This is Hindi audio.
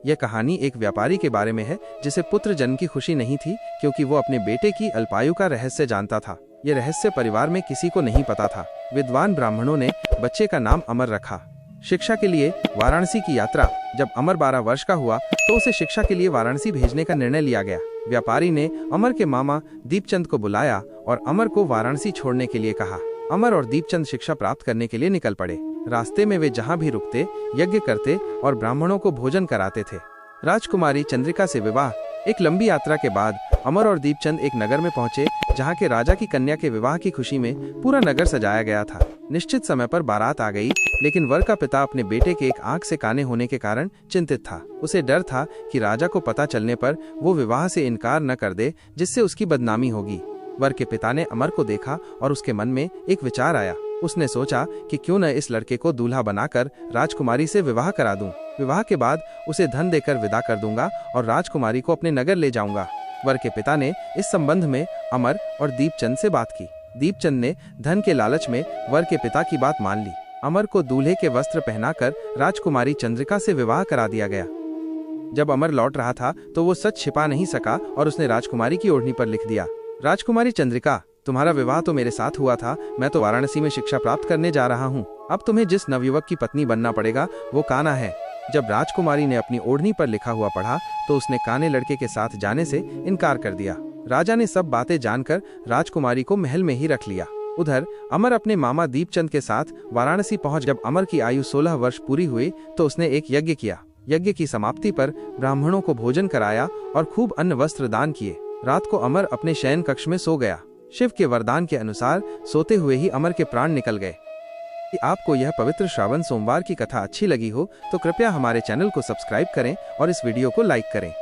यह कहानी एक व्यापारी के बारे में है जिसे पुत्र जन्म की खुशी नहीं थी क्योंकि वो अपने बेटे की अल्पायु का रहस्य जानता था। ये रहस्य परिवार में किसी को नहीं पता था। विद्वान ब्राह्मणों ने बच्चे का नाम अमर रखा। शिक्षा के लिए वाराणसी की यात्रा। जब अमर 12 वर्ष का हुआ तो उसे शिक्षा के लिए वाराणसी भेजने का निर्णय लिया गया। व्यापारी ने अमर के मामा दीपचंद को बुलाया और अमर को वाराणसी छोड़ने के लिए कहा। अमर और दीपचंद शिक्षा प्राप्त करने के लिए निकल पड़े। रास्ते में वे जहाँ भी रुकते यज्ञ करते और ब्राह्मणों को भोजन कराते थे। राजकुमारी चंद्रिका से विवाह। एक लंबी यात्रा के बाद अमर और दीपचंद एक नगर में पहुंचे जहां के राजा की कन्या के विवाह की खुशी में पूरा नगर सजाया गया था। निश्चित समय पर बारात आ गई, लेकिन वर का पिता अपने बेटे के एक आंख से काने होने के कारण चिंतित था। उसे डर था कि राजा को पता चलने पर वो विवाह से इनकार न कर दे, जिससे उसकी बदनामी होगी। वर के पिता ने अमर को देखा और उसके मन में एक विचार आया। उसने सोचा कि क्यों न इस लड़के को दूल्हा बनाकर राजकुमारी से विवाह करा दूं। विवाह के बाद उसे धन देकर विदा कर दूंगा और राजकुमारी को अपने नगर ले जाऊंगा। वर के पिता ने इस संबंध में अमर और दीपचंद से बात की। दीपचंद ने धन के लालच में वर के पिता की बात मान ली। अमर को दूल्हे के वस्त्र पहनाकर राजकुमारी चंद्रिका से विवाह करा दिया गया। जब अमर लौट रहा था तो वो सच छिपा नहीं सका और उसने राजकुमारी की ओढ़नी पर लिख दिया, राजकुमारी चंद्रिका, तुम्हारा विवाह तो मेरे साथ हुआ था, मैं तो वाराणसी में शिक्षा प्राप्त करने जा रहा हूँ। अब तुम्हें जिस नवयुवक की पत्नी बनना पड़ेगा वो कान्हा है। जब राजकुमारी ने अपनी ओढ़नी पर लिखा हुआ पढ़ा तो उसने काने लड़के के साथ जाने से इनकार कर दिया। राजा ने सब बातें जानकर राजकुमारी को महल में ही रख लिया। उधर अमर अपने मामा दीपचंद के साथ वाराणसी पहुंच। जब अमर की आयु 16 वर्ष पूरी हुई तो उसने एक यज्ञ किया। यज्ञ की समाप्ति पर ब्राह्मणों को भोजन कराया और खूब अन्न वस्त्र दान किए। रात को अमर अपने शयन कक्ष में सो गया। शिव के वरदान के अनुसार सोते हुए ही अमर के प्राण निकल गए। आपको यह पवित्र श्रावण सोमवार की कथा अच्छी लगी हो तो कृपया हमारे चैनल को सब्सक्राइब करें और इस वीडियो को लाइक करें।